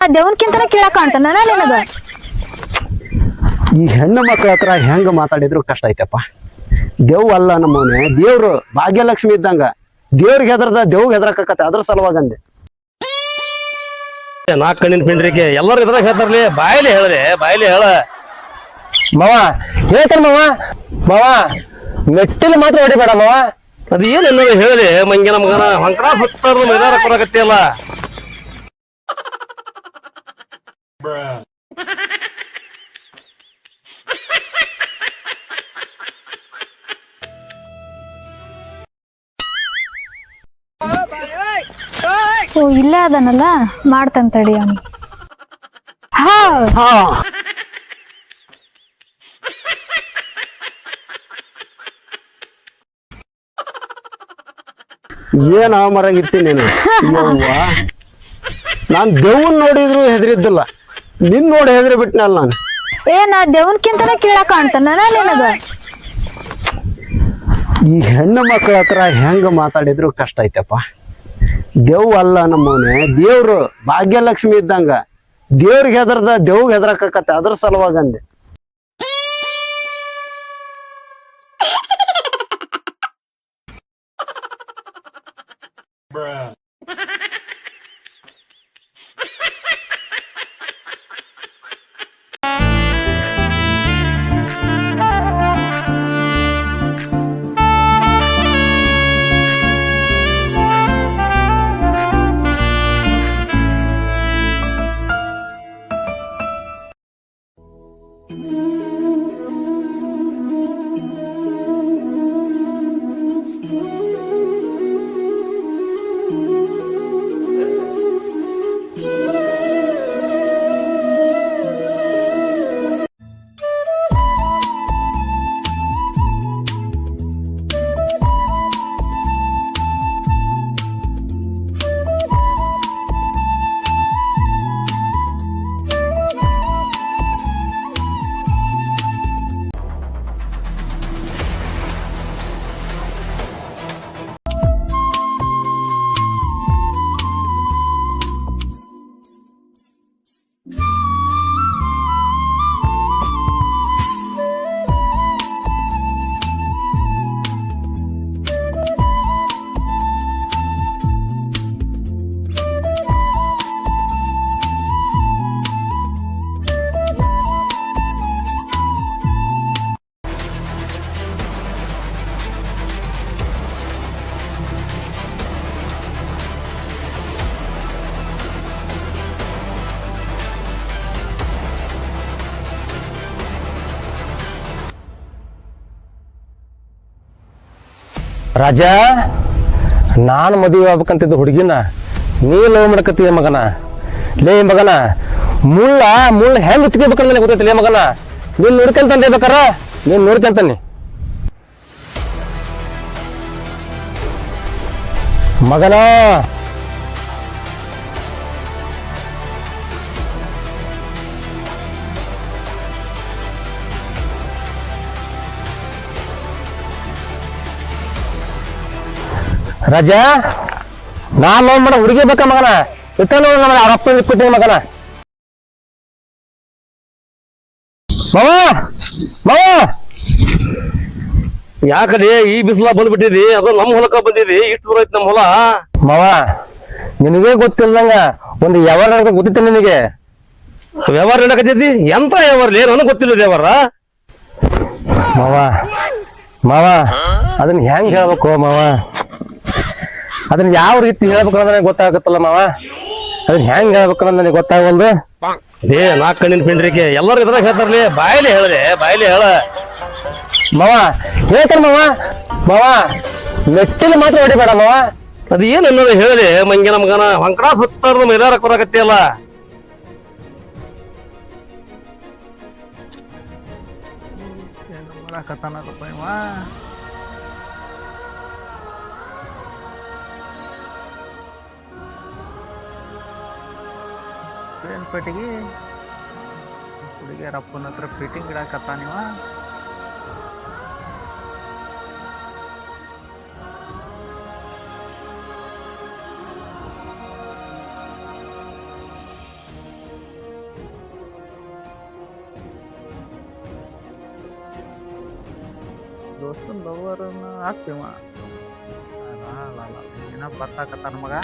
ದೇವನ್ಕಿಂತನ ಕೀಳಾಕ ಕಾಣ್ತಾನ ನಿನಗ. ಈ ಹೆಣ್ಣು ಮಕ್ಳ ಹತ್ರ ಹೆಂಗ ಮಾತಾಡಿದ್ರು ಕಷ್ಟ ಐತಪ್ಪ. ದೇವ್ ಅಲ್ಲ ನಮ್ಮವನೇ, ದೇವ್ರು ಭಾಗ್ಯಲಕ್ಷ್ಮಿ ಇದ್ದಂಗ. ದೇವ್ರಿಗೆ ಹೆದರ್ದ ದೇವ್ಗೆ ಹೆದರಕತ್ತ, ಅದ್ರ ಸಲುವಾಗಂದೆ. ನಾಲ್ಕು ಕಣ್ಣಿನ ಪಿಂಡ್ರಿಕೆ ಎಲ್ಲರೂ ಇದ್ರಾಗ ಹೇಳ್ತಾರಲಿ. ಬಾಯಿಲಿ ಹೇಳ್ರಿ, ಬಾಯಿಲಿ ಹೇಳ ಮಾವ. ಹೇಳ್ತಾರ ಮಾವ. ಮಾವ ಮೆಟ್ಟಿಲು ಮಾತ್ರ ಹೊಡಿಬೇಡ ಮಾವ. ಅದ ಏನೆಲ್ಲರೂ ಹೇಳಿ ಮಂಗಿನ ಮಗನ ಹೊಂಕಡ ಹೊತ್ತಾರ ಮೈದಾನ ಕೊಡಕತ್ತಿಯಲ್ಲ. ಓ ಇಲ್ಲೇ ಅದನಲ್ಲ, ಮಾಡ್ತಾನ ತಡಿ ಅವನು. ಹಾ ಏನ ಮರಂಗಿರ್ತೀನಿ ನೀನು. ನಾನ್ ದೇವನ್ ನೋಡಿದ್ರು ಹೆದರಿದ್ದಿಲ್ಲ, ನಿನ್ ನೋಡಿ ಹೆದರಿ ಬಿಟ್ನಲ್ಲ ನಾನು. ನಾ ದೇವನ್ಕಿಂತನ ಕೀಳಾಕ ಕಾಣ್ತಾನ ನಿನಗ. ಈ ಹೆಣ್ಣು ಮಕ್ಳ ಹತ್ರ ಹೆಂಗ ಮಾತಾಡಿದ್ರು ಕಷ್ಟ ಐತಪ್ಪ. ದೇವ್ ಅಲ್ಲ ನಮ್ಮವನೇ, ದೇವ್ರು ಭಾಗ್ಯಲಕ್ಷ್ಮಿ ಇದ್ದಂಗ. ದೇವ್ರಿಗೆ ಹೆದರ್ದ ದೇವ್ಗೆ ಹೆದರಕತ್ತ, ಅದ್ರ ಸಲುವಾಗಂದೆ. ರಾಜ, ನಾನು ಮದುವೆ ಆಗ್ಬೇಕಂತಿದ್ದ ಹುಡುಗಿನ ನೀ ಲವ್ ಮಾಡಕತ್ತೀಯ ಮಗನ. ಲೇ ಮಗನ, ಮುಳ್ಳ ಹೆಂಗ್ ಉತ್ಕೋಬೇಕಂತ ನನಗೆ ಗೊತ್ತೈತಿ. ಲೇ ಮಗನ, ನೀನ್ ನೋಡ್ಕೊಂತಂದೆ ಬೇಕಾರ, ನೀನ್ ನೋಡ್ಕೊಂತಾನೆ ಮಗನ. ರಾಜ, ನಾನ್ ಲವ್ ಮಾಡೋ ಹುಡುಗಿ ಬೇಕ ಮಗನ. ಇತ್ತ ನೋಡಿ ನಮ್ಮ ಅವರಪ್ಪ ಇಟ್ಬಿಟ್ಟಿನಿ ಮಗನ. ಮಾವ ಮಾವ, ಯಾಕಡೆ ಈ ಬಿಸಿಲ ಬಂದ್ಬಿಟ್ಟಿದಿ? ಅದು ನಮ್ಮ ಹೊಲಕ್ಕ ಬಂದಿದಿ, ಇಷ್ಟು ದೂರ ಐತಿ ನಮ್ಮ ಹೊಲ. ಮಾವ, ನಿನಗೇ ಗೊತ್ತಿಲ್ದಂಗ ಒಂದು ಯಾವಾಗ ಗೊತ್ತಿತ್ತು ನಿನಗೆ. ವ್ಯವಹಾರ ನಡಕತ್ತೈತಿ. ಎಂತ ವ್ಯವಹಾರ ಲೇ, ನನಗೆ ಗೊತ್ತಿಲ್ಲ ವ್ಯವಹಾರ. ಮಾವ ಮಾವ, ಅದನ್ನ ಹೆಂಗ್ ಹೇಳ್ಬೇಕು ಮಾವ? ಅದನ್ನ ಯಾವ ರೀತಿ ಹೇಳ್ಬೇಕು ಅನ್ನೋದು ನನಗೆ ಗೊತ್ತಾಗತ್ತಲ್ಲ ಮಾವ. ಅದನ್ನ ಹೆಂಗ್ ಹೇಳ್ಬೇಕು ಅನ್ನೋದು ನನಗೆ ಗೊತ್ತಾಗಲ್ದು. ನಾಲ್ಕು ಕಣ್ಣಿನ ಪಿಂಡ್ರಿಕೆ ಎಲ್ಲರೂ ಇದ್ರಾಗ ಹೇಳ್ತಾರಲಿ. ಬಾಯಿಲಿ ಹೇಳ್ರಿ, ಬಾಯಿಲಿ ಹೇಳ ಮಾವ. ಹೇಳ್ತಾರ ಮಾವ. ಮಾವ ಮೆಟ್ಟಿಲು ಮಾತ್ರ ಹೊಡಿಬೇಡ ಮಾವ. ಅದ ಏನೆಲ್ಲರೂ ಹೇಳಿ ಮಂಗಿನ ಮಗನ ಹೊಂಕಡ ಹೊತ್ತಾರ ಮೈದಾನ ಕೊಡಕತ್ತಿಯಲ್ಲ. ಪೇಟಿಗೆ ಹುಡುಗಿಯರಪ್ಪನ ಹತ್ರ ಫಿಟ್ಟಿಂಗ್ ಇಡಕತ್ತ ನೀವ. ದೋಸ್ತನ ಲವರನ್ನ ಹಾಕ್ತೀವ ಏನ ಬರ್ತಾಕತ್ತಾನ ಮಗ.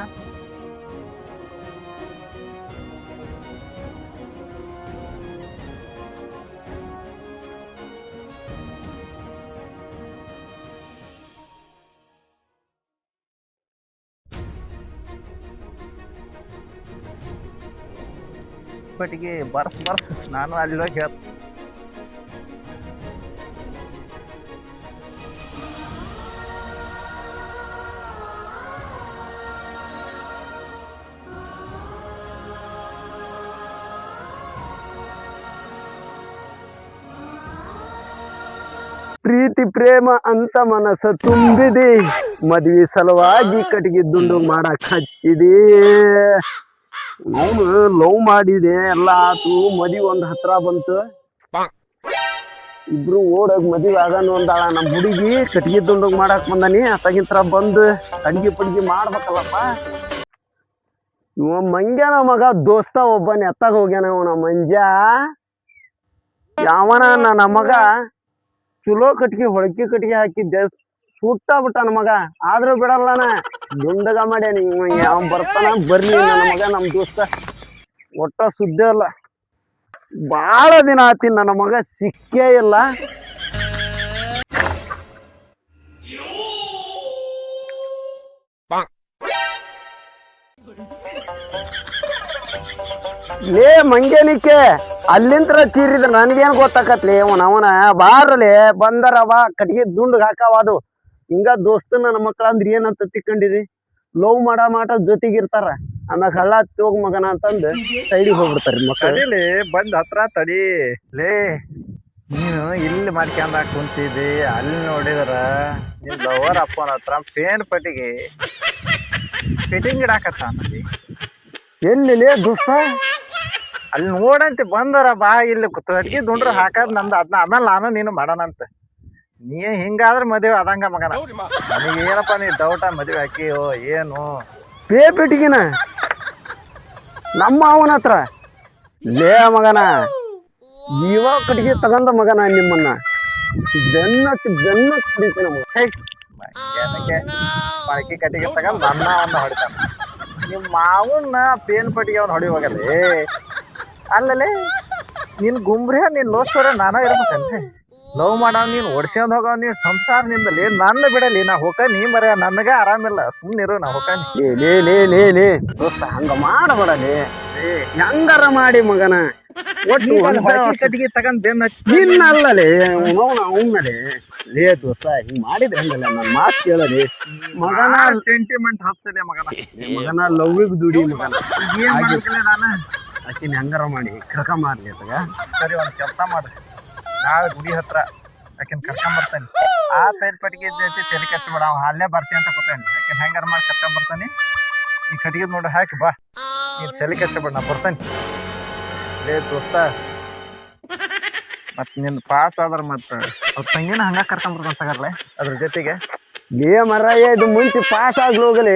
ಬಟ್ಟಿಗೆ ಬರ್ಸ್ ನಾನು ಅಲ್ಲಿ ಹೋಗಿ ಹೇಳ್ತ. ಪ್ರೀತಿ ಪ್ರೇಮ ಅಂತ ಮನಸ್ಸ ತುಂಬಿದೆ, ಮದ್ವಿ ಸಲುವಾಗಿ ಕಟ್ಟಿಗೆ ದುಂಡು ಮಾಡಕ್ ಹಚ್ಚಿದೆ. ಅವನು ಲವ್ ಮಾಡಿದೆ, ಎಲ್ಲ ಆತು, ಮದ್ವಿ ಒಂದ್ ಹತ್ರ ಬಂತು. ಇಬ್ರು ಓಡೋಗ್ ಮದ್ವಿ ಆಗನ್ ಒಂದಾಳ. ನಮ್ ಹುಡುಗಿ ಕಟ್ಟಿಗೆ ದುಂಡು ಮಾಡಕ್ ಬಂದಾನಿ. ಅತ್ತಾಗಿಂತ್ರ ಬಂದು ಅಡ್ಗಿ ಪಡ್ಗಿ ಮಾಡ್ಬೇಕಲ್ಲಪ್ಪ. ಇವ ಮಂಗ್ಯಾನ ಮಗ ದೋಸ್ತ ಒಬ್ಬನ ಎತ್ತಾಗ ಹೋಗ್ಯಾನ. ಅವನ ಮಂಜ ಯಾವನ ನನ್ನ ಮಗ ಚಲೋ ಕಟ್ಗಿ ಹೊಳಕಿ ಕಟ್ಗಿ ಹಾಕಿದ್ದೆ ಸುಟ್ಟ ಬಿಟ್ಟಾನ ಮಗ. ಆದ್ರೂ ಬಿಡಲ್ಲನ, ದುಂಡಗ ಮಾಡ್ಯಾನ. ಯಾವ ಬರ್ತಾನ ಬರ್ಲಿ ನನ್ನ ಮಗ, ನಮ್ ದೋಸ್ತ ಒಟ್ಟ ಸುದ್ದಿ ಅಲ್ಲ. ಬಾಳ ದಿನ ಆತಿ ನನ್ನ ಮಗ ಸಿಕ್ಕೇ ಇಲ್ಲ. ಲೇ ಮಂಗೇನಿಕೆ ಅಲ್ಲಿಂತ್ರ ತೀರಿದ್ರ ನನ್ಗೇನ್ ಗೊತ್ತಾಕತ್ಲಿ. ಅವನ ಬಾರಲೆ ಬಂದರ ಬಾ ಕಟ್ಗಿ ದುಂಡ್ ಹಾಕಾವದು. ಹಿಂಗ ದೋಸ್ತ ನನ್ನ ಮಕ್ಳ ಅಂದ್ರ ಏನಂತ ತಿಕ್ಕೊಂಡಿರಿ. ಲವ್ ಮಾಟ ಜೊತೆಗಿರ್ತಾರ, ಆಮ್ಯಾಗ ಹಳ್ಳ ಹೋಗ್ ಮಗನ ಅಂತಂದು ಸೈಡಿಗೆ ಹೋಗ್ಬಿಡ್ತಾರ ಮಕ್ಕಳು. ತಡಿಲಿ ಬಂದ್ ಹತ್ರ ತಡಿ. ಲೇ ನೀನು ಇಲ್ಲಿ ಮಾಡ್ಕೊಂಡ ಕುಂತಿದ್ದಿ, ಅಲ್ಲಿ ನೋಡಿದ್ರ ನಿನ್ ಲವರ್ ಅಪ್ಪನ ಹತ್ರ ಪೇನ್ ಪಟ್ಟಿಗೆ ಫಿಟ್ಟಿಂಗ್ ಇಡಾಕತ್ತಾನಲ್ಲಿ. ಎಲ್ಲಿ ದೋಸ್ತ ಅಲ್ಲಿ ನೋಡಂತೆ ಬಂದರ ಬಾ, ಇಲ್ಲಿ ಕಟ್ಗಿ ದುಂಡ್ರು ಹಾಕದ್ ನಂದು. ಅದನ್ನ ಆಮೇಲೆ ನಾನು ನೀನು ಮಾಡೋಣಂತ. ನೀ ಹಿಂಗಾದ್ರೆ ಮದುವೆ ಆದಂಗ ಮಗನ. ನನಗೆ ಏನಪ್ಪ ನೀ ಡೌಟ ಮದುವೆ ಹಾಕಿಯೋ ಏನು ಪೇಟಿಗಿನ ನಮ್ಮ ಅವನ ಹತ್ರ. ಲೇ ಮಗನ ಜೀವ ಕಟ್ಟಿಗೆ ತಗೊಂಡ ಮಗನ ನಿಮ್ಮನ್ನ ಬೆನ್ನ ಕುಡಿತಾನ ಮಗ. ಏನಕ್ಕೆ ಮಳಕಿ ಕಟ್ಟಿಗೆ ತಗೊಂಡ್ ನನ್ನ ಹೊಡಿತಾನ. ನಿಮ್ಮ ಮಾವನ್ನ ಪೇನ್ ಪಟ್ಟಿಗೆ ಅವ್ನು ಹೊಡಿ ಹೋಗಲ್ಲ. ಅಲ್ಲಲೇ ನಿನ್ ಗುಂಬ್ರಿ ನಿನ್ ಲೋಸ್ಕರ ನಾನ ಇರ್ಬೇಕಂತೆ. ಲವ್ ಮಾಡವ್ ನೀನ್ ಓಡ್ಸ್ಕೊಂಡ್ ಹೋಗವ್ ನೀನ್ ಸಂಸಾರ ನಿಂದಲಿ. ನನ್ನ ಬಿಡಲಿ, ನಾ ಹೋಗ ನೀ ಮರ, ನನಗ ಆರಾಮಿಲ್ಲ. ಸುಮ್ನಿರು, ನಾ ಹೋಗಾನಿ. ಲೇ ದೋಸ್ತ ಹಂಗ ಮಾಡಬೇಡಲಿ. ಹೆಂಗಾರ ಮಾಡಿ ಮಗನ ಒಟ್ಟು ಕಟ್ಟಿಗೆ ತಗೊಂಡ್ ಬೆನ್ನ ನಿನ್ನಲ್ಲಲೇ ಅವನಲೆ. ಲೇ ದೋಸ್ತ ಹಿಂಗ್ ಮಾಡಿದ್ರೆ ಹಂಗಲ್ಲ, ನನ್ನ ಮಾತು ಕೇಳಲಿ ಮಗನ. ಸೆಂಟಿಮೆಂಟ್ ಹಾಕ್ತದೆ ಮಗನ. ಮಗನ ಲವ್ವಿಗ್ ದುಡಿ ಮಗನ. ಏನ್ ಮಾಡ್ಬೇಕಲ್ಲ ನಾನು ಆಕಿನ ಹೆಂಗಾರ ಮಾಡಿ ಕರ್ಕ ಮಾಡ್ಲಿ ಅತಗ. ಸರಿ, ಒಂದ್ ಕೆಲಸ ಮಾಡು, ನಾಳೆ ಗುಡಿ ಹತ್ರ ಆಕಿನ ಕರ್ಕೊಂಬರ್ತಾನೆ. ಆ ಸೈಡ್ ಪಟ್ಟಿಗೆ ಜೊತೆ ತಲೆ ಕಷ್ಟಬೇಡ, ಅವ್ ಅಲ್ಲೇ ಬರ್ತೀನಿ ಅಂತ ಗೊತ್ತಾನೆ. ಆಕಿನ ಹೆಂಗಾರ ಮಾಡಿ ಕರ್ಕೊಂಬರ್ತಾನೆ. ಈ ಕಟ್ಟಿಗೆ ನೋಡಿ ಹಾಕಿ ಬಾ, ನೀನ್ ತಲೆ ಕಷ್ಟಬೇಡ, ನಾ ಬರ್ತಾನೆ. ಲೇ ದೋಸ್ತ, ಮತ್ ನಿನ್ ಪಾಸ್ ಆದ್ರ ಮತ್ತ ಅವ್ರ ತಂಗಿನ ಹಂಗ ಕರ್ಕೊಂಬರ್ತಾಗಲ್ಲ ಅದ್ರ ಜೊತೆಗೆ. ಲೇ ಮರಯ್ಯ, ಇದು ಮುಂಚೆ ಪಾಸ್ ಆಗ್ಲಿ ಹೋಗಲಿ.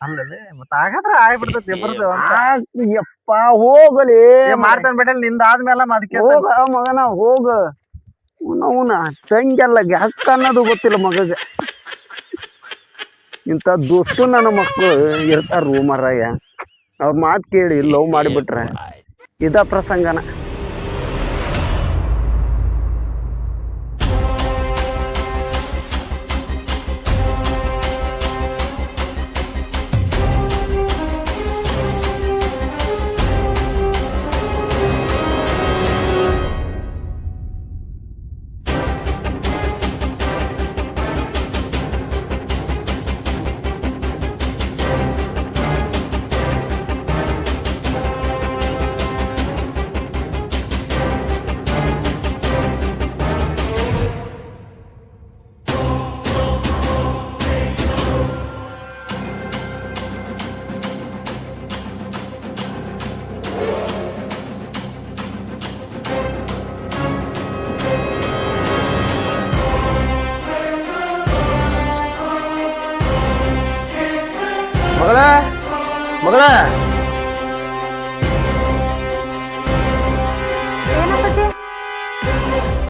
ಅಲ್ಲದೆ ಮತ್ತ ಹಾಗಾದ್ರೆ ಆಗ್ಬಿಡ್ತೈತಿ ಇಬ್ಬರದು. ಯಪ್ಪ ಹೋಗಲಿ, ಮಾಡ್ತಾನೆ ಬಿಡಲ್ ನಿಂದ ಆದ್ಮೇಲೆ ಅದಕ್ಕೆ ಹೋಗ ಮಗನ ಹೋಗ. ಅವನ ತಂಗೆಲ್ಲ ಹಕ್ಕ ಅನ್ನೋದು ಗೊತ್ತಿಲ್ಲ ಮಗಗ. ಇಂಥ ದೋಸ್ತು ನನ್ನ ಮಕ್ಕಳು ಇರ್ತಾರ ಮರಯ್ಯ. ಅವ್ರ ಮಾತು ಕೇಳಿ ಲವ್ ಮಾಡಿಬಿಟ್ರೆ ಇದ ಪ್ರಸಂಗನ.